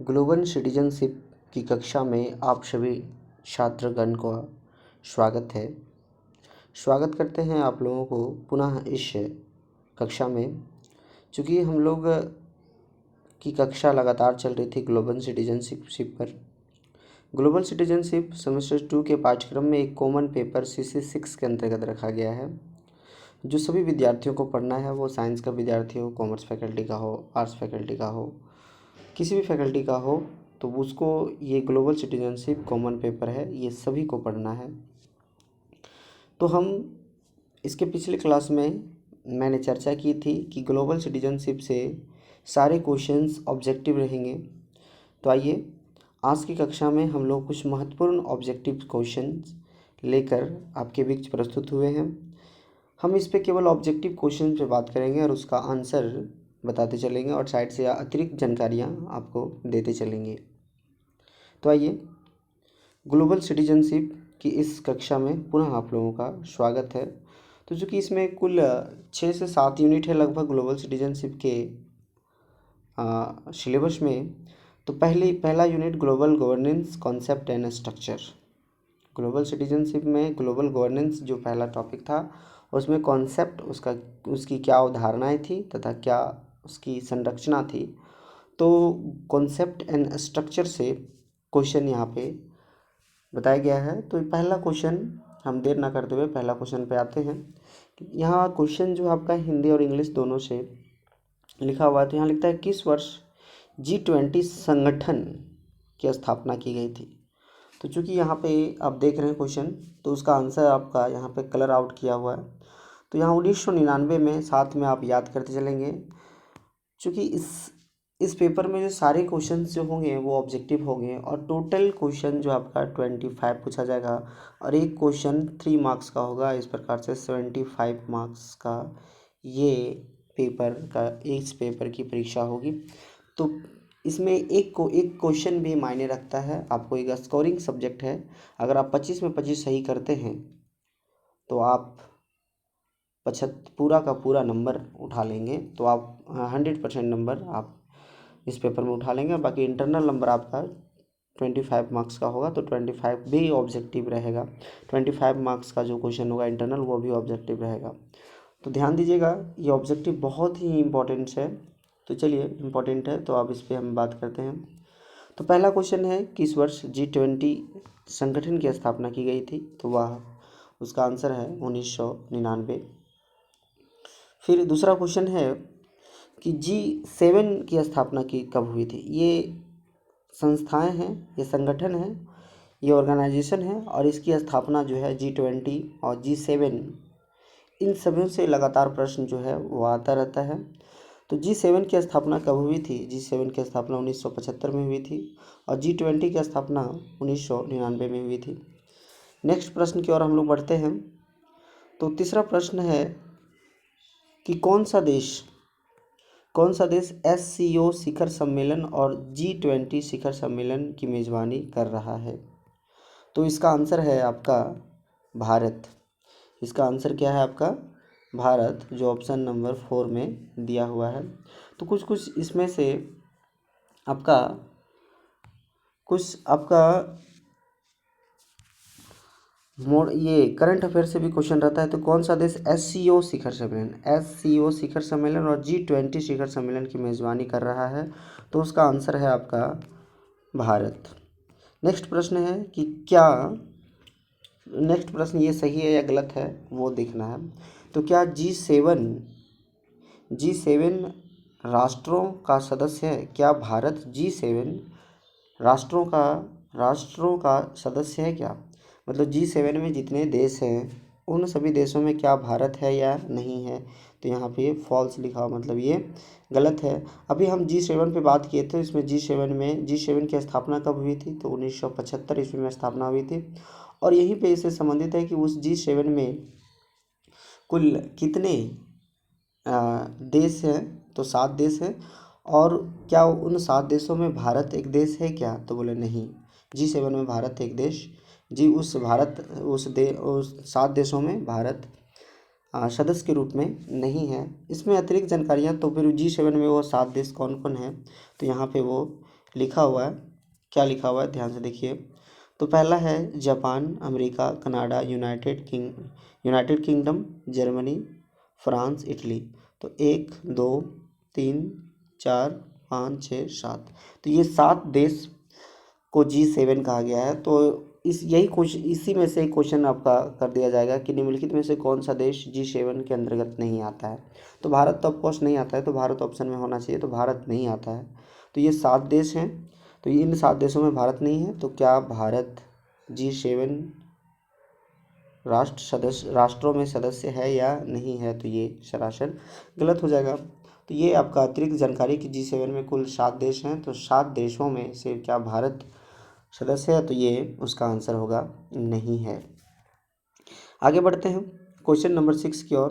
Global citizenship की कक्षा में आप सभी छात्रगण का स्वागत है। स्वागत करते हैं आप लोगों को पुनः इस कक्षा में। चूँकि हम लोग की कक्षा लगातार चल रही थी ग्लोबल सिटीजनशिप पर। ग्लोबल सिटीजनशिप सेमेस्टर 2 के पाठ्यक्रम में एक कॉमन पेपर CC6 के अंतर्गत रखा गया है, जो सभी विद्यार्थियों को पढ़ना है। वो साइंस का विद्यार्थी हो, कॉमर्स फैकल्टी का हो, आर्ट्स फैकल्टी का हो, किसी भी फैकल्टी का हो, तो उसको ये ग्लोबल सिटीजनशिप कॉमन पेपर है, ये सभी को पढ़ना है। तो हम इसके पिछले क्लास में मैंने चर्चा की थी कि ग्लोबल सिटीजनशिप से सारे क्वेश्चंस ऑब्जेक्टिव रहेंगे। तो आइए आज की कक्षा में हम लोग कुछ महत्वपूर्ण ऑब्जेक्टिव क्वेश्चंस लेकर आपके बीच प्रस्तुत हुए हैं। हम इस पे केवल ऑब्जेक्टिव क्वेश्चन पे बात करेंगे और उसका आंसर बताते चलेंगे और साइड से अतिरिक्त जानकारियाँ आपको देते चलेंगे। तो आइए ग्लोबल सिटीजनशिप की इस कक्षा में पुनः आप लोगों का स्वागत है। तो चूँकि इसमें कुल 6 से 7 यूनिट है लगभग ग्लोबल सिटीजनशिप के सिलेबस में। तो पहला unit global governance concept and structure. Global citizenship में ग्लोबल गवर्नेंस जो पहला टॉपिक था, उसमें कॉन्सेप्ट उसकी क्या अवधारणाएँ थी तथा क्या उसकी संरचना थी। तो कॉन्सेप्ट एंड स्ट्रक्चर से क्वेश्चन यहाँ पे बताया गया है। तो पहला क्वेश्चन हम देर ना करते हुए पहला क्वेश्चन पे आते हैं। यहाँ क्वेश्चन जो आपका हिंदी और इंग्लिश दोनों से लिखा हुआ है। तो यहाँ लिखता है किस वर्ष G20 संगठन की स्थापना की गई थी। तो चूँकि यहाँ पे आप देख रहे हैं क्वेश्चन, तो उसका आंसर आपका यहाँ पे कलर आउट किया हुआ है। तो यहाँ 1999 में साथ में आप याद करते चलेंगे। चूँकि इस पेपर में जो सारे क्वेश्चन जो होंगे वो ऑब्जेक्टिव होंगे और टोटल क्वेश्चन जो आपका 25 पूछा जाएगा और एक क्वेश्चन 3 मार्क्स का होगा। इस प्रकार से 75 मार्क्स का ये इस पेपर की परीक्षा होगी। तो इसमें एक क्वेश्चन भी मायने रखता है। आपको एक स्कोरिंग सब्जेक्ट है। अगर आप 25 में 25 सही करते हैं तो आप पूरा का पूरा नंबर उठा लेंगे। तो आप 100% नंबर आप इस पेपर में उठा लेंगे। बाकी इंटरनल नंबर आपका 25 मार्क्स का होगा, तो 25 भी ऑब्जेक्टिव रहेगा। 25 मार्क्स का जो क्वेश्चन होगा इंटरनल, वो भी ऑब्जेक्टिव रहेगा। तो ध्यान दीजिएगा, ये ऑब्जेक्टिव बहुत ही इम्पोर्टेंट है। तो चलिए, इम्पोर्टेंट है तो अब इस पर हम बात करते हैं। तो पहला क्वेश्चन है किस वर्ष G20 संगठन की स्थापना की गई थी। तो वह उसका आंसर है 1999। फिर दूसरा क्वेश्चन है कि G7 की स्थापना कब हुई थी। ये संस्थाएं हैं, ये संगठन है, ये ऑर्गेनाइजेशन है और इसकी स्थापना जो है G20 और G7 इन सभी से लगातार प्रश्न जो है वो आता रहता है। तो G7 की स्थापना कब हुई थी। G7 की स्थापना 1975 में हुई थी और G20 की स्थापना 1999 में हुई थी। नेक्स्ट प्रश्न की ओर हम लोग बढ़ते हैं। तो तीसरा प्रश्न है कि कौन सा देश SCO शिखर सम्मेलन और G20 शिखर सम्मेलन की मेज़बानी कर रहा है। तो इसका आंसर है आपका भारत। इसका आंसर क्या है आपका भारत, जो ऑप्शन नंबर 4 में दिया हुआ है। तो कुछ इसमें से आपका ये करंट अफेयर से भी क्वेश्चन रहता है। तो कौन सा देश SCO शिखर सम्मेलन और G20 शिखर सम्मेलन की मेज़बानी कर रहा है। तो उसका आंसर है आपका भारत। नेक्स्ट प्रश्न है कि नेक्स्ट प्रश्न ये सही है या गलत है वो देखना है। तो क्या G7 राष्ट्रों का सदस्य है। क्या भारत G7 राष्ट्रों का सदस्य है क्या। मतलब G7 में जितने देश हैं उन सभी देशों में क्या भारत है या नहीं है। तो यहाँ पे फॉल्स लिखा, मतलब ये गलत है। अभी हम G7 पे बात किए थे। इसमें G7 की स्थापना कब हुई थी। तो 1975 ईस्वी में स्थापना हुई थी। और यहीं पे इससे संबंधित है कि उस G7 में कुल कितने देश हैं। तो 7 देश हैं। और क्या उन 7 देशों में भारत एक देश है क्या। तो बोले नहीं, G7 में भारत एक देश उस 7 देशों में भारत सदस्य के रूप में नहीं है। इसमें अतिरिक्त जानकारियाँ, तो फिर G7 में वो 7 देश कौन कौन है। तो यहाँ पे वो लिखा हुआ है, क्या लिखा हुआ है ध्यान से देखिए। तो पहला है Japan, America, Canada, United kingdom, Germany, France, Italy. तो 1 2 3 4 5 6 7, तो ये 7 देश को G7 कहा गया है। तो इसी में से एक क्वेश्चन आपका कर दिया जाएगा कि निम्नलिखित में से कौन सा देश G7 के अंतर्गत नहीं आता है। तो भारत तो ऑफकोर्स नहीं आता है, तो भारत ऑप्शन में होना चाहिए, तो भारत नहीं आता है। तो ये 7 देश हैं, तो इन 7 देशों में भारत नहीं है। तो क्या भारत G7 राष्ट्रों में सदस्य है या नहीं है, तो ये सरासर गलत हो जाएगा। तो ये आपका अतिरिक्त जानकारी कि G7 में कुल 7 देश हैं, तो 7 देशों में से क्या भारत सदस्य है, तो ये उसका आंसर होगा नहीं है। आगे बढ़ते हैं क्वेश्चन नंबर 6 की ओर।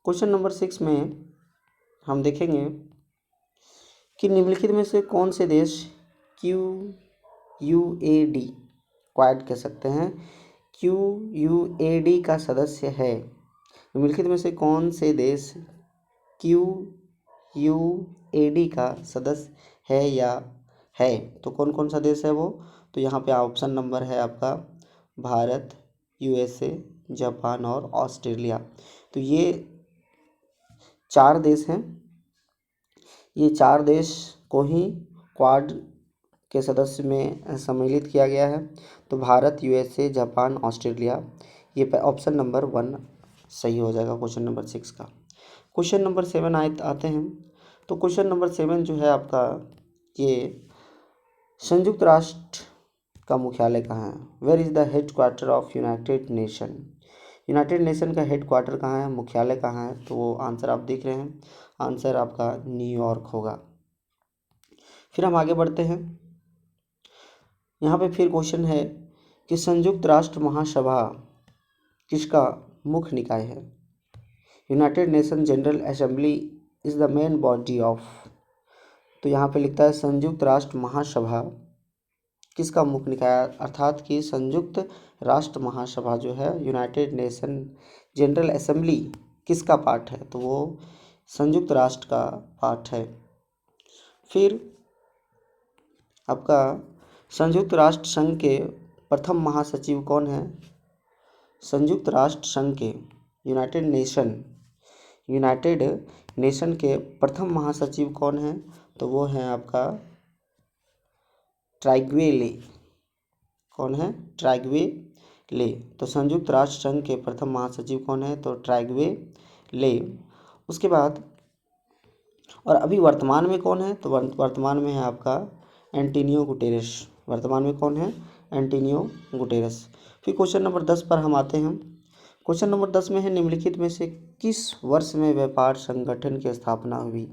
क्वेश्चन नंबर 6 में हम देखेंगे कि निम्नलिखित में से कौन से देश QUAD क्वाड कह सकते हैं, QUAD का सदस्य है। निम्नलिखित में से कौन से देश QUAD का सदस्य है या है, तो कौन कौन सा देश है वो। तो यहाँ पे ऑप्शन नंबर है आपका भारत, USA, जापान और ऑस्ट्रेलिया। तो ये 4 देश हैं, ये 4 देश को ही क्वाड के सदस्य में सम्मिलित किया गया है। तो भारत, USA, जापान, ऑस्ट्रेलिया, ये ऑप्शन नंबर 1 सही हो जाएगा क्वेश्चन नंबर 6 का। क्वेश्चन नंबर 7 आते हैं। तो क्वेश्चन नंबर 7 जो है आपका, ये संयुक्त राष्ट्र का मुख्यालय कहाँ है। Where is the head quarter of United Nation. United Nation का हेड क्वार्टर कहाँ है, मुख्यालय कहाँ है, तो वो आंसर आप देख रहे हैं, आंसर आपका न्यूयॉर्क होगा। फिर हम आगे बढ़ते हैं। यहाँ पे फिर क्वेश्चन है कि संयुक्त राष्ट्र महासभा किसका मुख्य निकाय है। United nation general assembly is the main body of. तो यहाँ पे लिखता है संयुक्त राष्ट्र महासभा किसका मुख्य निकाय, अर्थात कि संयुक्त राष्ट्र महासभा जो है यूनाइटेड नेशन जनरल असेंबली किसका पार्ट है, तो वो संयुक्त राष्ट्र का पार्ट है। फिर आपका संयुक्त राष्ट्र संघ के प्रथम महासचिव कौन है। संयुक्त राष्ट्र संघ के यूनाइटेड नेशन के प्रथम महासचिव कौन है, तो वो है आपका ट्राइग्वे ले। कौन है, ट्राइग्वे ले। तो संयुक्त राष्ट्र संघ के प्रथम महासचिव कौन है, तो ट्राइग्वे ले। उसके बाद और अभी वर्तमान में कौन है, तो वर्तमान में है आपका एंटोनियो गुटेरेस। वर्तमान में कौन है, एंटोनियो गुटेरेस। फिर क्वेश्चन नंबर 10 पर हम आते हैं। क्वेश्चन नंबर 10 में है निम्नलिखित में से किस वर्ष में व्यापार संगठन की स्थापना हुई।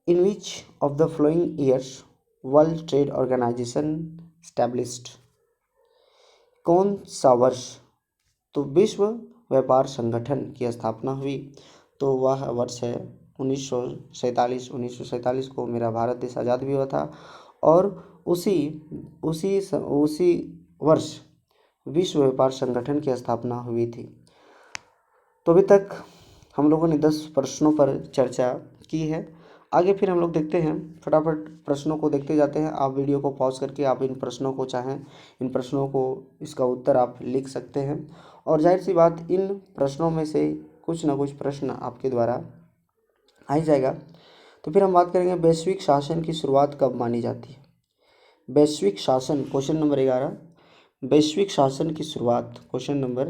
In which of the following years World Trade Organization established. कौन सा वर्ष, तो विश्व व्यापार संगठन की स्थापना हुई, तो वह वर्ष है 1947। 1947 को मेरा भारत देश आज़ाद भी हुआ था, और उसी वर्ष विश्व व्यापार संगठन की स्थापना हुई थी। तो अभी तक हम लोगों ने 10 प्रश्नों पर चर्चा की है। आगे फिर हम लोग देखते हैं, फटाफट प्रश्नों को देखते जाते हैं। आप वीडियो को पॉज करके आप इन प्रश्नों को चाहें, इन प्रश्नों को इसका उत्तर आप लिख सकते हैं, और जाहिर सी बात इन प्रश्नों में से कुछ ना कुछ प्रश्न आपके द्वारा आ ही जाएगा। तो फिर हम बात करेंगे वैश्विक शासन की शुरुआत कब मानी जाती है। वैश्विक शासन, क्वेश्चन नंबर 11, वैश्विक शासन की शुरुआत, क्वेश्चन नंबर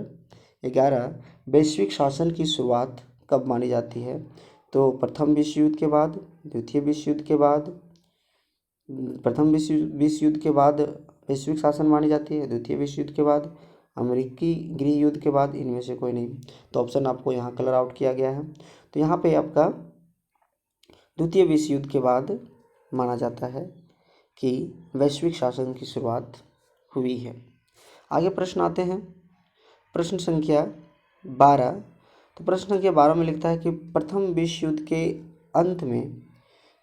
11, वैश्विक शासन की शुरुआत कब मानी जाती है। तो प्रथम विश्व युद्ध के बाद, द्वितीय विश्व युद्ध के बाद, प्रथम विश्व युद्ध के बाद वैश्विक शासन मानी जाती है, द्वितीय विश्व युद्ध के बाद, अमेरिकी गृह युद्ध के बाद, इनमें से कोई नहीं। तो ऑप्शन आपको यहाँ कलर आउट किया गया है। तो यहाँ पे आपका द्वितीय विश्व युद्ध के बाद माना जाता है कि वैश्विक शासन की शुरुआत हुई है। आगे प्रश्न आते हैं, प्रश्न संख्या 12। तो प्रश्न संख्या 12 में लिखता है कि प्रथम विश्व युद्ध के अंत में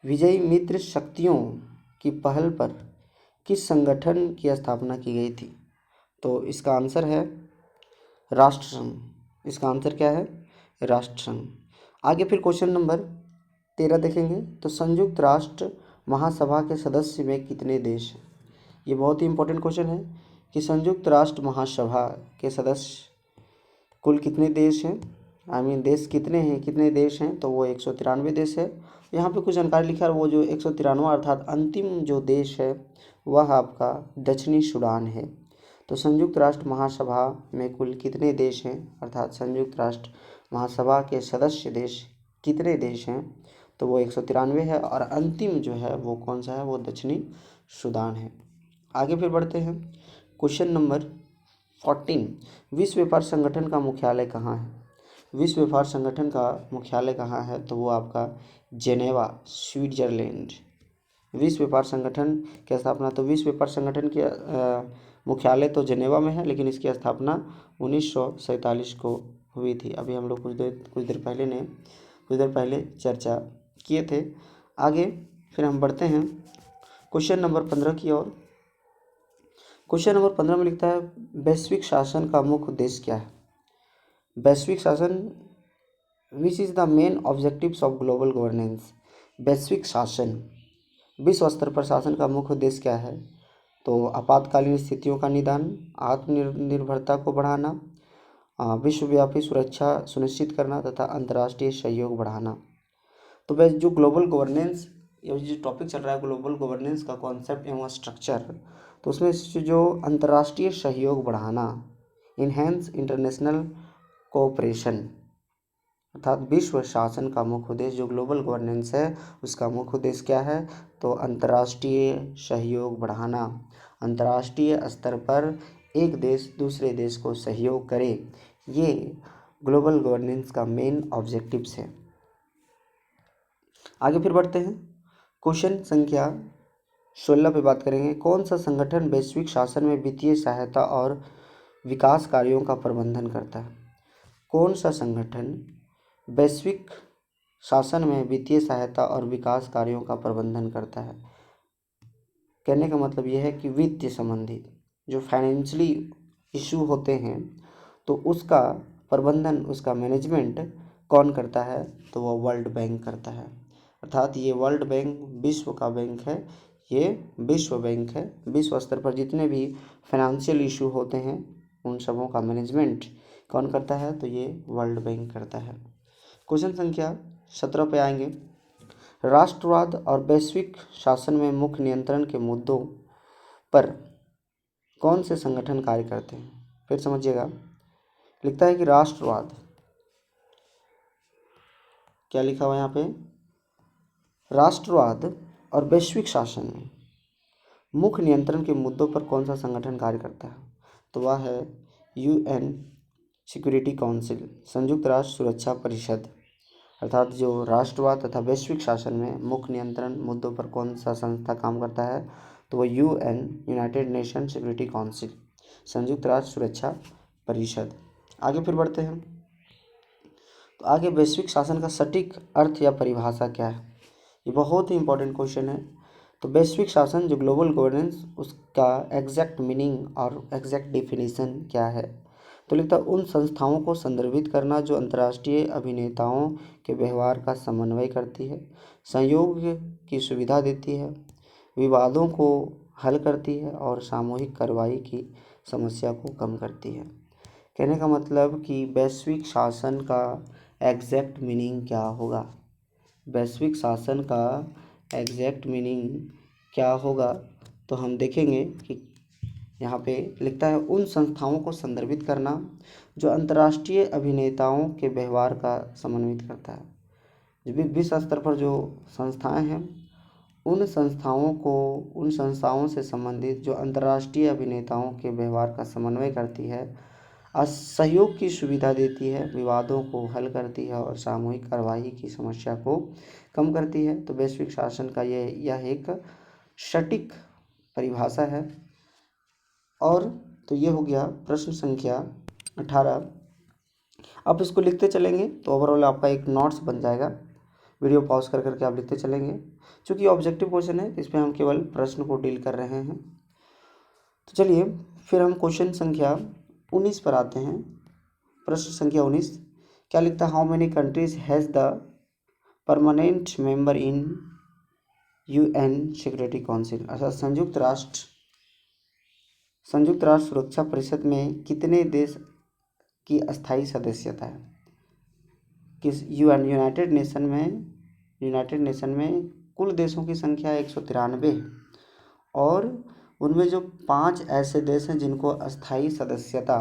विजयी मित्र शक्तियों की पहल पर किस संगठन की स्थापना की गई थी। तो इसका आंसर है राष्ट्रसंघ। इसका आंसर क्या है, राष्ट्रसंघ। आगे फिर क्वेश्चन नंबर 13 देखेंगे। तो संयुक्त राष्ट्र महासभा के सदस्य में कितने देश हैं? ये बहुत ही इंपॉर्टेंट क्वेश्चन है कि संयुक्त राष्ट्र महासभा के सदस्य कुल कितने देश हैं, देश कितने हैं, कितने देश हैं, तो वो 193 देश है। यहाँ पे कुछ जानकारी लिखा है, वो जो 193 अर्थात अंतिम जो देश है वह आपका दक्षिणी सूडान है। तो संयुक्त राष्ट्र महासभा में कुल कितने देश हैं, अर्थात संयुक्त राष्ट्र महासभा के सदस्य देश कितने देश हैं, तो वो 193 है और अंतिम जो है वो कौन सा है, वो दक्षिणी सूडान है। आगे फिर बढ़ते हैं। क्वेश्चन नंबर 14, विश्व व्यापार संगठन का मुख्यालय कहाँ है? विश्व व्यापार संगठन का मुख्यालय कहाँ है, तो वो आपका जेनेवा, स्विट्जरलैंड। विश्व व्यापार संगठन की स्थापना, तो विश्व व्यापार संगठन के मुख्यालय तो जेनेवा में है, लेकिन इसकी स्थापना 1947 को हुई थी। अभी हम लोग कुछ देर पहले चर्चा किए थे। आगे फिर हम बढ़ते हैं क्वेश्चन नंबर 15 की ओर। क्वेश्चन नंबर 15 में लिखता है, वैश्विक शासन का मुख्य उद्देश्य क्या है? वैश्विक शासन, which is the main objectives of global governance. वैश्विक शासन, विश्व स्तर पर शासन का मुख्य उद्देश्य क्या है? तो आपातकालीन स्थितियों का निदान, आत्मनिर्भरता को बढ़ाना, विश्वव्यापी सुरक्षा सुनिश्चित करना तथा अंतर्राष्ट्रीय सहयोग बढ़ाना। तो वह जो ग्लोबल गवर्नेंस, ये जो टॉपिक चल रहा है ग्लोबल गवर्नेंस का कॉन्सेप्ट एवं स्ट्रक्चर, तो उसमें जो अंतर्राष्ट्रीय सहयोग बढ़ाना, इनहेंस इंटरनेशनल कोऑपरेशन, अर्थात विश्व शासन का मुख्य उद्देश्य, जो ग्लोबल गवर्नेंस है उसका मुख्य उद्देश्य क्या है, तो अंतर्राष्ट्रीय सहयोग बढ़ाना, अंतर्राष्ट्रीय स्तर पर एक देश दूसरे देश को सहयोग करे, ये ग्लोबल गवर्नेंस का मेन ऑब्जेक्टिव्स है। आगे फिर बढ़ते हैं। क्वेश्चन संख्या 16 पे बात करेंगे। कौन सा संगठन वैश्विक शासन में वित्तीय सहायता और विकास कार्यों का प्रबंधन करता है? कौन सा संगठन वैश्विक शासन में वित्तीय सहायता और विकास कार्यों का प्रबंधन करता है? कहने का मतलब यह है कि वित्त संबंधी जो फाइनेंशियली इशू होते हैं तो उसका प्रबंधन, उसका मैनेजमेंट कौन करता है, तो वह वर्ल्ड बैंक करता है। अर्थात ये वर्ल्ड बैंक विश्व का बैंक है, ये विश्व बैंक है। विश्व स्तर पर जितने भी फाइनेंशियल इशू होते हैं उन सबों का मैनेजमेंट कौन करता है, तो ये वर्ल्ड बैंक करता है। क्वेश्चन संख्या 17 पे आएंगे। राष्ट्रवाद और वैश्विक शासन में मुख्य नियंत्रण के मुद्दों पर कौन से संगठन कार्य करते हैं? फिर समझिएगा, लिखता है कि राष्ट्रवाद, क्या लिखा हुआ है यहाँ पे, राष्ट्रवाद और वैश्विक शासन में मुख्य नियंत्रण के मुद्दों पर कौन सा संगठन कार्य करता है, तो वह है UN सिक्योरिटी काउंसिल, संयुक्त राष्ट्र सुरक्षा परिषद। अर्थात जो राष्ट्रवाद तथा वैश्विक शासन में मुख्य नियंत्रण मुद्दों पर कौन सा संस्था काम करता है, तो वह UN United nation security council, संयुक्त राष्ट्र सुरक्षा परिषद। आगे फिर बढ़ते हैं। तो आगे वैश्विक शासन का सटीक अर्थ या परिभाषा क्या है? ये बहुत ही इंपॉर्टेंट क्वेश्चन है। तो वैश्विक शासन जो ग्लोबल गवर्नेंस, उसका एग्जैक्ट मीनिंग और एग्जैक्ट डेफिनेशन क्या है, तो लिखता है उन संस्थाओं को संदर्भित करना जो अंतर्राष्ट्रीय अभिनेताओं के व्यवहार का समन्वय करती है, सहयोग की सुविधा देती है, विवादों को हल करती है और सामूहिक कार्रवाई की समस्या को कम करती है। कहने का मतलब कि वैश्विक शासन का एग्जैक्ट मीनिंग क्या होगा, वैश्विक शासन का एग्जैक्ट मीनिंग क्या होगा, तो हम देखेंगे कि यहाँ पे लिखता है उन संस्थाओं को संदर्भित करना जो अंतर्राष्ट्रीय अभिनेताओं के व्यवहार का समन्वित करता है। जो भी विश्व स्तर पर जो संस्थाएं हैं उन संस्थाओं से संबंधित जो अंतर्राष्ट्रीय अभिनेताओं के व्यवहार का समन्वय करती है, सहयोग की सुविधा देती है, विवादों को हल करती है और सामूहिक कार्रवाई की समस्या को कम करती है। तो वैश्विक शासन का यह एक सटीक परिभाषा है। और तो ये हो गया प्रश्न संख्या 18। अब इसको लिखते चलेंगे तो ओवरऑल आपका एक नोट्स बन जाएगा। वीडियो पॉज कर करके आप लिखते चलेंगे। चूँकि ऑब्जेक्टिव क्वेश्चन है इस पर हम केवल प्रश्न को डील कर रहे हैं। तो चलिए फिर हम क्वेश्चन संख्या 19 पर आते हैं। प्रश्न संख्या 19 क्या लिखता है, how many countries has the permanent member in UN security council अर्थात संयुक्त राष्ट्र सुरक्षा परिषद में कितने देश की अस्थायी सदस्यता है? किस यूनाइटेड नेशन में कुल देशों की संख्या 193 है और उनमें जो 5 ऐसे देश हैं जिनको अस्थायी सदस्यता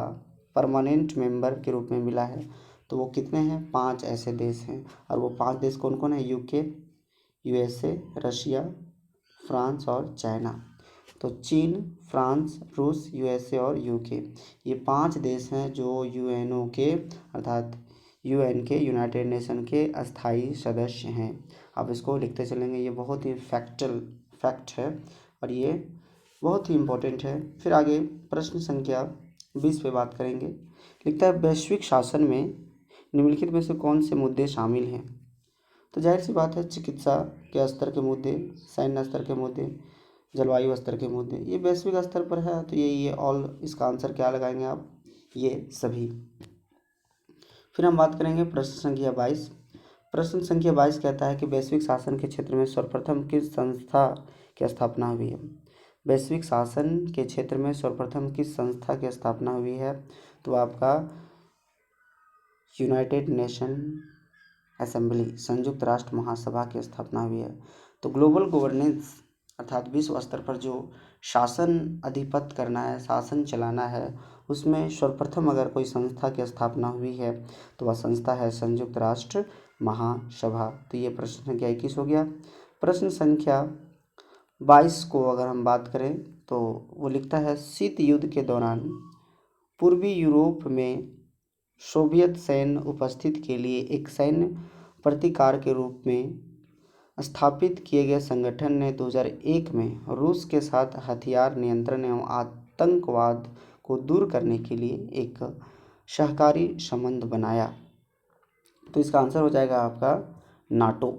परमानेंट मेंबर के रूप में मिला है, तो वो कितने हैं? 5 ऐसे देश हैं। और वो 5 देश कौन कौन है? यूके, यूएसए, रशिया, फ्रांस और चाइना। तो चीन, फ्रांस, रूस, यूएसए और यूके, ये 5 देश हैं जो यूएनओ के अर्थात यूएन के यूनाइटेड नेशन के अस्थायी सदस्य हैं। अब इसको लिखते चलेंगे, ये बहुत ही फैक्ट है और ये बहुत ही इम्पोर्टेंट है। फिर आगे प्रश्न संख्या 20 पे बात करेंगे। लिखता है वैश्विक शासन में निम्नलिखित में से कौन से मुद्दे शामिल हैं? तो जाहिर सी बात है, चिकित्सा के स्तर के मुद्दे, सैन्य स्तर के मुद्दे, जलवायु स्तर के मुद्दे, ये वैश्विक स्तर पर है। तो ये ऑल, इसका आंसर क्या लगाएंगे आप? ये सभी। फिर हम बात करेंगे प्रश्न संख्या 22। प्रश्न संख्या 22 कहता है कि वैश्विक शासन के क्षेत्र में सर्वप्रथम किस संस्था की स्थापना हुई है? वैश्विक शासन के क्षेत्र में सर्वप्रथम किस संस्था की स्थापना हुई है? तो आपका यूनाइटेड नेशन असेंबली, संयुक्त राष्ट्र महासभा की स्थापना हुई है। तो ग्लोबल गवर्नेंस अर्थात विश्व स्तर पर जो शासन अधिपत्य करना है, शासन चलाना है, उसमें सर्वप्रथम अगर कोई संस्था की स्थापना हुई है तो वह संस्था है संयुक्त राष्ट्र महासभा। तो ये प्रश्न संख्या 21 हो गया। प्रश्न संख्या 22 को अगर हम बात करें तो वो लिखता है शीत युद्ध के दौरान पूर्वी यूरोप में सोवियत सैन्य उपस्थिति के लिए एक सैन्य प्रतिकार के रूप में स्थापित किए गए संगठन ने 2001 में रूस के साथ हथियार नियंत्रण एवं आतंकवाद को दूर करने के लिए एक सहकारी संबंध बनाया। तो इसका आंसर हो जाएगा आपका नाटो।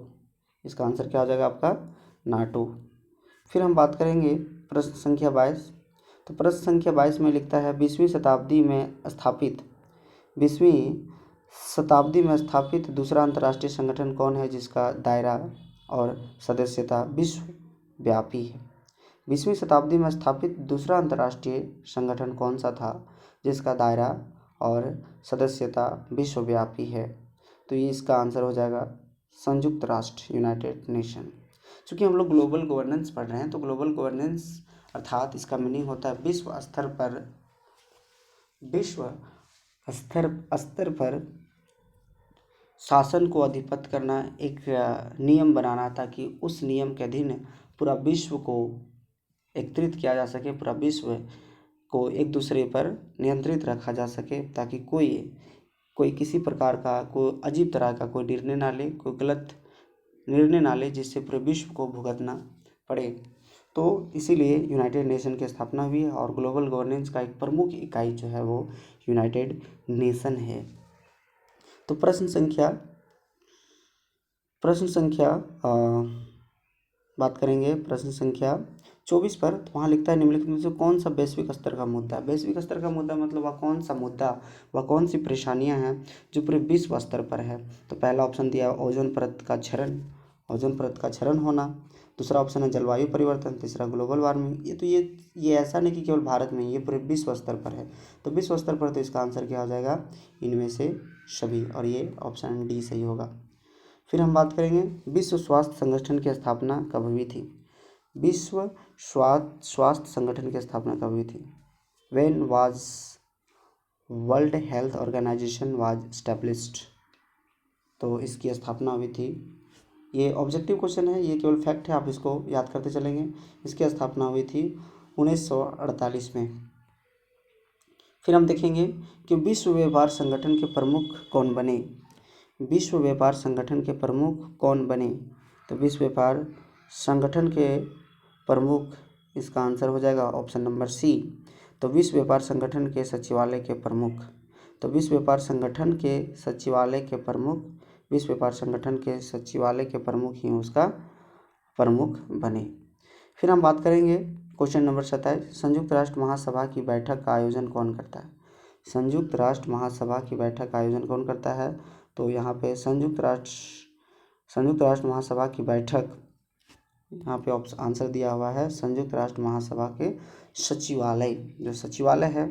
इसका आंसर क्या हो जाएगा आपका? नाटो। फिर हम बात करेंगे प्रश्न संख्या 22। तो प्रश्न संख्या 22 में लिखता है 20वीं शताब्दी में स्थापित दूसरा अंतर्राष्ट्रीय संगठन कौन है जिसका दायरा और सदस्यता विश्वव्यापी है? 20वीं शताब्दी में स्थापित दूसरा अंतर्राष्ट्रीय संगठन कौन सा था जिसका दायरा और सदस्यता विश्वव्यापी है? तो ये इसका आंसर हो जाएगा संयुक्त राष्ट्र, यूनाइटेड नेशन। चूँकि हम लोग ग्लोबल गवर्नेंस पढ़ रहे हैं तो ग्लोबल गवर्नेंस अर्थात इसका मीनिंग होता है विश्व स्तर पर शासन को अधिपत्य करना, एक नियम बनाना ताकि उस नियम के अधीन पूरा विश्व को एकत्रित किया जा सके, पूरा विश्व को एक दूसरे पर नियंत्रित रखा जा सके ताकि कोई किसी प्रकार का कोई अजीब तरह का कोई निर्णय ना ले, कोई गलत निर्णय ना ले जिससे पूरे विश्व को भुगतना पड़े। तो इसीलिए यूनाइटेड नेशन की स्थापना हुई है और ग्लोबल गवर्नेंस का एक प्रमुख इकाई जो है वो यूनाइटेड नेशन है। तो प्रश्न संख्या बात करेंगे प्रश्न संख्या 24 पर। तो वहाँ लिखता है निम्नलिखित में से कौन सा वैश्विक स्तर का मुद्दा? वैश्विक स्तर का मुद्दा मतलब वह कौन सा मुद्दा, वह कौन सी परेशानियां हैं जो पूरे विश्व स्तर पर है? तो पहला ऑप्शन दिया ओजोन परत का क्षरण होना, दूसरा ऑप्शन है जलवायु परिवर्तन, तीसरा ग्लोबल वार्मिंग। ये ऐसा नहीं कि केवल भारत में, ये पूरे विश्व स्तर पर है। तो विश्व स्तर पर तो इसका आंसर क्या हो जाएगा? इनमें से सभी, और ये ऑप्शन डी सही होगा। फिर हम बात करेंगे विश्व स्वास्थ्य संगठन की स्थापना कब हुई थी? विश्व स्वास्थ्य संगठन की स्थापना कब हुई थी? When was World Health Organization was established? तो इसकी स्थापना हुई थी, ये ऑब्जेक्टिव क्वेश्चन है, ये केवल फैक्ट है, आप इसको याद करते चलेंगे। इसकी स्थापना हुई थी 1948 में। फिर हम देखेंगे कि विश्व व्यापार संगठन के प्रमुख कौन बने? विश्व व्यापार संगठन के प्रमुख कौन बने? तो विश्व व्यापार संगठन के प्रमुख, इसका आंसर हो जाएगा ऑप्शन नंबर सी। तो विश्व व्यापार संगठन के सचिवालय के प्रमुख, तो विश्व व्यापार संगठन के सचिवालय के प्रमुख ही उसका प्रमुख बने। फिर हम बात करेंगे क्वेश्चन नंबर 27, संयुक्त राष्ट्र महासभा की बैठक का आयोजन कौन करता है? संयुक्त राष्ट्र महासभा की बैठक का आयोजन कौन करता है? तो यहाँ पे संयुक्त राष्ट्र महासभा की बैठक यहाँ पे आंसर दिया हुआ है संयुक्त राष्ट्र महासभा के सचिवालय। जो सचिवालय है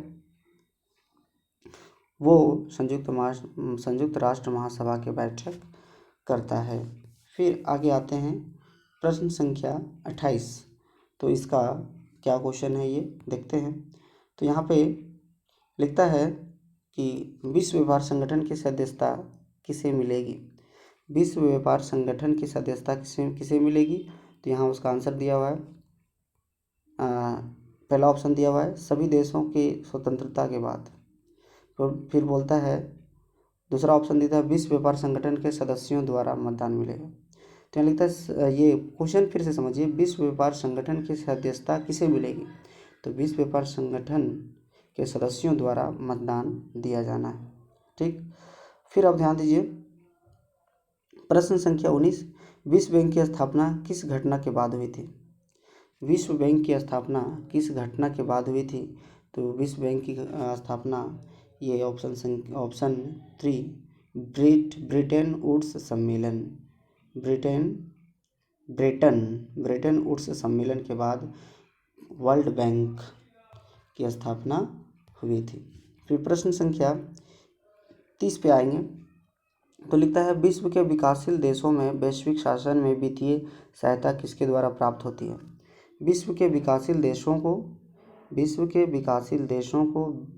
वो संयुक्त राष्ट्र महासभा की बैठक करता है। फिर आगे आते हैं प्रश्न संख्या 28। तो इसका क्या क्वेश्चन है ये देखते हैं। तो यहाँ पे लिखता है कि विश्व व्यापार संगठन की सदस्यता किसे मिलेगी। विश्व व्यापार संगठन की सदस्यता किसे मिलेगी। तो यहाँ उसका आंसर दिया हुआ है, पहला ऑप्शन दिया हुआ है सभी देशों की स्वतंत्रता के बाद। तो फिर बोलता है दूसरा ऑप्शन देता है विश्व व्यापार संगठन के सदस्यों द्वारा मतदान मिलेगा। तो यहाँ लिखता है, ये क्वेश्चन फिर से समझिए, विश्व व्यापार संगठन की सदस्यता किसे मिलेगी। तो विश्व व्यापार संगठन के सदस्यों द्वारा मतदान दिया जाना है। ठीक, फिर अब ध्यान दीजिए प्रश्न संख्या 19, विश्व बैंक की स्थापना किस घटना के बाद हुई थी। विश्व बैंक की स्थापना किस घटना के बाद हुई थी। तो विश्व बैंक की स्थापना ये ऑप्शन 3 ब्रिटेन वुड्स सम्मेलन, ब्रेटन वुड्स सम्मेलन के बाद वर्ल्ड बैंक की स्थापना हुई थी। फिर प्रश्न संख्या 30 पे आएंगे। तो लिखता है विश्व के विकासशील देशों में वैश्विक शासन में वित्तीय सहायता किसके द्वारा प्राप्त होती है। विश्व के विकासशील देशों को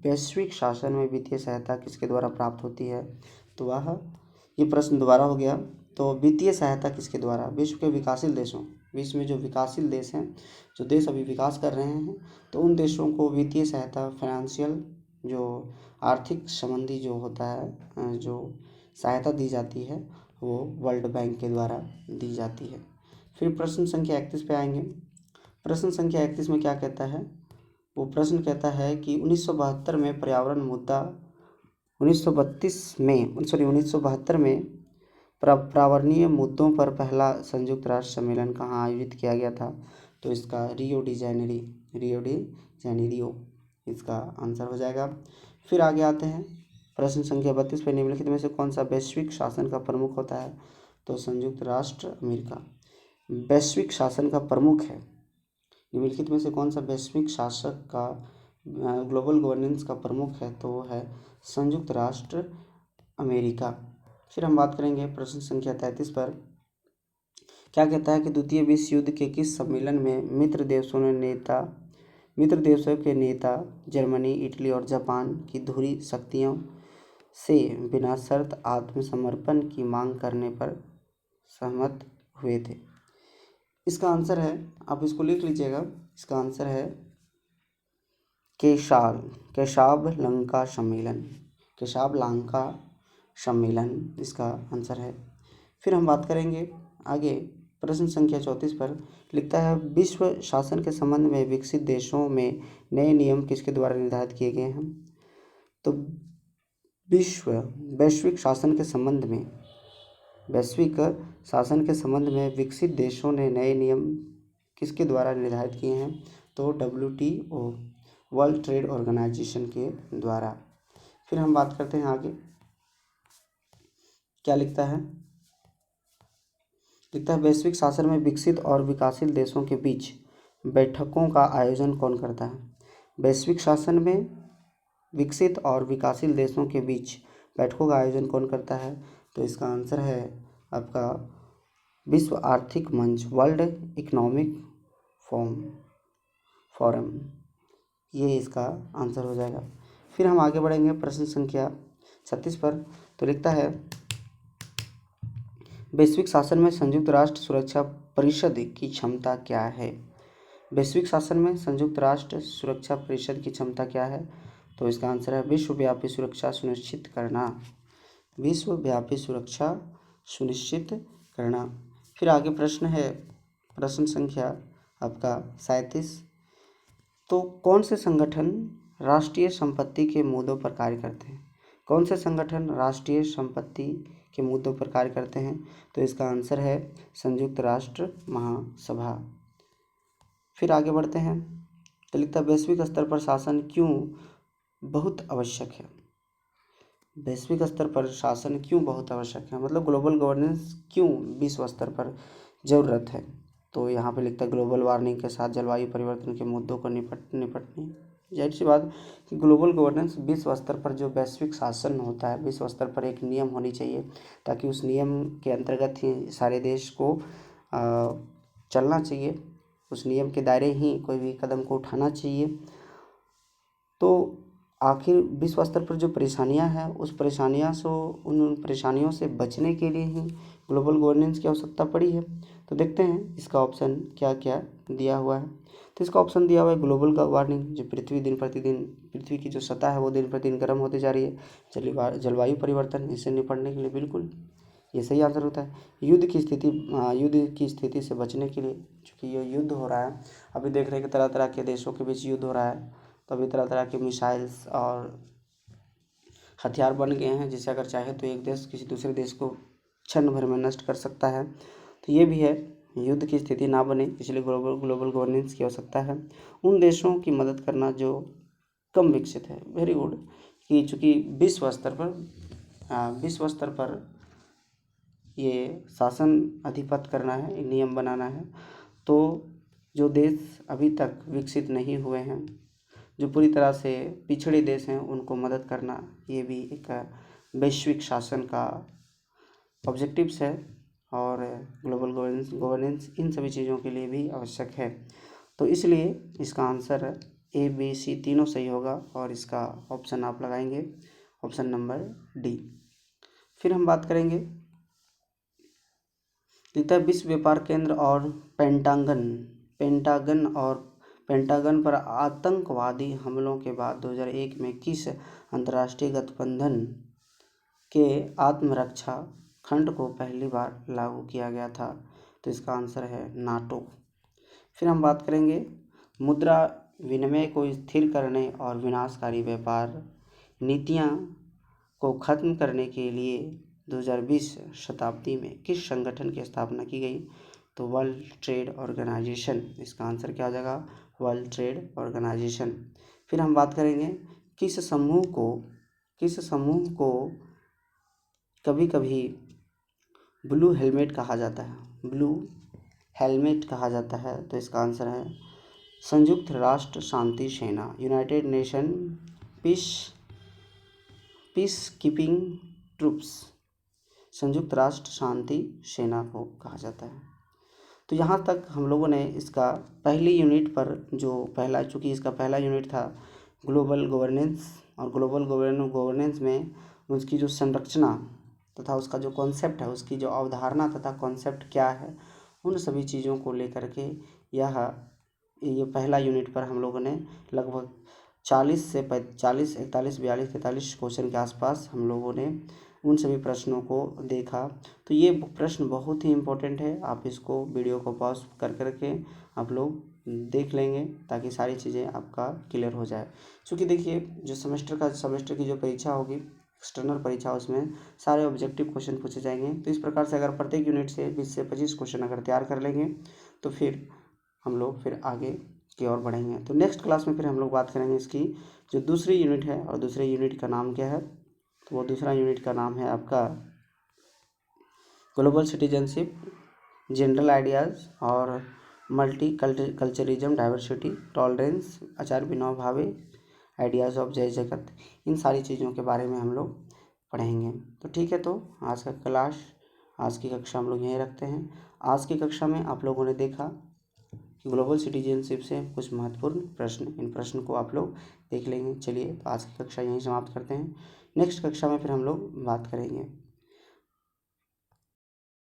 वैश्विक शासन में वित्तीय सहायता किसके द्वारा प्राप्त होती है। तो वह ये प्रश्न दोबारा हो गया। तो वित्तीय सहायता किसके द्वारा, विश्व के विकासशील देशों, विश्व में जो विकासशील देश हैं, जो देश अभी विकास कर रहे हैं, तो उन देशों को वित्तीय सहायता, फाइनेंशियल जो आर्थिक संबंधी जो होता है, जो सहायता दी जाती है वो वर्ल्ड बैंक के द्वारा दी जाती है। फिर प्रश्न संख्या 31 पे आएंगे। प्रश्न संख्या 31 में क्या कहता है, वो प्रश्न कहता है कि 1972 में पर्यावरण मुद्दा 1972 में पर्यावरणीय मुद्दों पर पहला संयुक्त राष्ट्र सम्मेलन कहाँ आयोजित किया गया था। तो इसका रियो डी जेनेरियो इसका आंसर हो जाएगा। फिर आगे आते हैं प्रश्न संख्या 32 पर निम्नलिखित में से कौन सा वैश्विक शासन का प्रमुख होता है। तो संयुक्त राष्ट्र अमेरिका वैश्विक शासन का प्रमुख है। निम्नलिखित में से कौन सा वैश्विक शासक का ग्लोबल गवर्नेंस का प्रमुख है। तो वो है संयुक्त राष्ट्र अमेरिका। फिर हम बात करेंगे प्रश्न संख्या 33 पर। क्या कहता है कि द्वितीय विश्व युद्ध के किस सम्मेलन में मित्र देशों के नेता जर्मनी, इटली और जापान की धुरी शक्तियों से बिना शर्त आत्मसमर्पण की मांग करने पर सहमत हुए थे। इसका आंसर है, आप इसको लिख लीजिएगा, इसका आंसर है केशाबलंका सम्मेलन इसका आंसर है। फिर हम बात करेंगे आगे प्रश्न संख्या 34 पर। लिखता है विश्व शासन के संबंध में विकसित देशों में नए नियम किसके द्वारा निर्धारित किए गए हैं। तो वैश्विक शासन के संबंध में विकसित देशों ने नए नियम किसके द्वारा निर्धारित किए हैं। तो WTO वर्ल्ड ट्रेड ऑर्गेनाइजेशन के द्वारा। फिर हम बात करते हैं आगे क्या लिखता है वैश्विक शासन में विकसित और विकासशील देशों के बीच बैठकों का आयोजन कौन करता है। वैश्विक शासन में विकसित और विकासशील देशों के बीच बैठकों का आयोजन कौन करता है। तो इसका आंसर है आपका विश्व आर्थिक मंच, वर्ल्ड इकोनॉमिक फोरम, ये इसका आंसर हो जाएगा। फिर हम आगे बढ़ेंगे प्रश्न संख्या 36 पर। तो लिखता है वैश्विक शासन में संयुक्त राष्ट्र सुरक्षा परिषद की क्षमता क्या है। वैश्विक शासन में संयुक्त राष्ट्र सुरक्षा परिषद की क्षमता क्या है। तो इसका आंसर है विश्वव्यापी सुरक्षा सुनिश्चित करना। फिर आगे प्रश्न है प्रश्न संख्या आपका 37। तो कौन से संगठन राष्ट्रीय संपत्ति के मुद्दों पर कार्य करते हैं। कौन से संगठन राष्ट्रीय संपत्ति के मुद्दों पर कार्य करते हैं। तो इसका आंसर है संयुक्त राष्ट्र महासभा। फिर आगे बढ़ते हैं। तो लिखता है वैश्विक स्तर पर शासन क्यों बहुत आवश्यक है। वैश्विक स्तर पर शासन क्यों बहुत आवश्यक है, मतलब ग्लोबल गवर्नेंस क्यों विश्व स्तर पर ज़रूरत है। तो यहाँ पे लिखता है ग्लोबल वार्मिंग के साथ जलवायु परिवर्तन के मुद्दों को निपटने। जाहिर सी बात कि ग्लोबल गवर्नेंस विश्व स्तर पर जो वैश्विक शासन होता है, विश्व स्तर पर एक नियम होनी चाहिए, ताकि उस नियम के अंतर्गत ही सारे देश को चलना चाहिए, उस नियम के दायरे ही कोई भी कदम को उठाना चाहिए। तो आखिर विश्व स्तर पर जो परेशानियां हैं, उन परेशानियों से बचने के लिए ही ग्लोबल गवर्नेंस की आवश्यकता पड़ी है। तो देखते हैं इसका ऑप्शन क्या क्या दिया हुआ है। तो इसका ऑप्शन दिया हुआ है ग्लोबल वार्मिंग, जो पृथ्वी की जो सतह है वो दिन प्रतिदिन गर्म होती जा रही है। जलवायु परिवर्तन, इससे निपटने के लिए बिल्कुल ये सही आंसर होता है। युद्ध की स्थिति से बचने के लिए, चूँकि ये युद्ध हो रहा है, अभी देख रहे हैं कि तरह तरह के देशों के बीच युद्ध हो रहा है, तो अभी तरह तरह के मिसाइल्स और हथियार बन गए हैं, जिससे अगर चाहे तो एक देश किसी दूसरे देश को क्षण भर में नष्ट कर सकता है। तो ये भी है, युद्ध की स्थिति ना बने, इसलिए ग्लोबल गवर्नेंस की आवश्यकता है। उन देशों की मदद करना जो कम विकसित है, वेरी गुड, कि चूँकि विश्व स्तर पर ये शासन अधिपत करना है, नियम बनाना है, तो जो देश अभी तक विकसित नहीं हुए हैं, जो पूरी तरह से पिछड़े देश हैं, उनको मदद करना, ये भी एक वैश्विक शासन का ऑब्जेक्टिव्स है। और ग्लोबल गवर्नेंस इन सभी चीज़ों के लिए भी आवश्यक है। तो इसलिए इसका आंसर A, B, C तीनों सही होगा, और इसका ऑप्शन आप लगाएंगे ऑप्शन नंबर D। फिर हम बात करेंगे, विश्व व्यापार केंद्र और पेंटागन पर आतंकवादी हमलों के बाद 2001 में किस अंतर्राष्ट्रीय गठबंधन के आत्मरक्षा खंड को पहली बार लागू किया गया था? तो इसका आंसर है नाटो। फिर हम बात करेंगे, मुद्रा विनिमय को स्थिर करने और विनाशकारी व्यापार नीतियां को खत्म करने के लिए 2020 शताब्दी में किस संगठन की स्थापना की गई? तो वर्ल्ड ट्रेड ऑर्गेनाइजेशन। इसका आंसर क्या हो जाएगा? World Trade Organization. फिर हम बात करेंगे, किस समूह को कभी कभी ब्लू हेलमेट कहा जाता है? तो इसका आंसर है संयुक्त राष्ट्र शांति सेना, United nation peace keeping troops, संयुक्त राष्ट्र शांति सेना को कहा जाता है। तो यहाँ तक हम लोगों ने इसका पहली यूनिट पर चूँकि इसका पहला यूनिट था ग्लोबल गवर्नेंस, और ग्लोबल गवर्नेंस में उसकी जो संरचना तथा उसका जो कॉन्सेप्ट है, उसकी जो अवधारणा तथा कॉन्सेप्ट क्या है, उन सभी चीज़ों को लेकर के ये पहला यूनिट पर हम लोगों ने लगभग 40 से 41, 42, 43 क्वेश्चन के आसपास हम लोगों ने उन सभी प्रश्नों को देखा। तो ये प्रश्न बहुत ही इम्पोर्टेंट है, आप इसको वीडियो को पॉज कर करके आप लोग देख लेंगे, ताकि सारी चीज़ें आपका क्लियर हो जाए। क्योंकि देखिए, जो सेमेस्टर की जो परीक्षा होगी, एक्सटर्नल परीक्षा, उसमें सारे ऑब्जेक्टिव क्वेश्चन पूछे जाएंगे। तो इस प्रकार से अगर प्रत्येक यूनिट से 20 से 25 क्वेश्चन अगर तैयार कर लेंगे, तो फिर हम लोग फिर आगे की ओर बढ़ेंगे। तो नेक्स्ट क्लास में फिर हम लोग बात करेंगे इसकी जो दूसरी यूनिट है, और दूसरे यूनिट का नाम क्या है? तो वो दूसरा यूनिट का नाम है आपका ग्लोबल सिटीजनशिप, जनरल आइडियाज़ और multi कल्चरिज्म, diversity, tolerance, Acharya Vinoba Bhave, ideas of जय जगत। इन सारी चीज़ों के बारे में हम लोग पढ़ेंगे। तो ठीक है, तो आज की कक्षा हम लोग यहीं रखते हैं। आज की कक्षा में आप लोगों ने देखा कि ग्लोबल सिटीजनशिप से कुछ महत्वपूर्ण प्रश्न, इन प्रश्न को आप लोग देख लेंगे। चलिए, तो आज की कक्षा यहीं समाप्त करते हैं। नेक्स्ट कक्षा में फिर हम लोग बात करेंगे।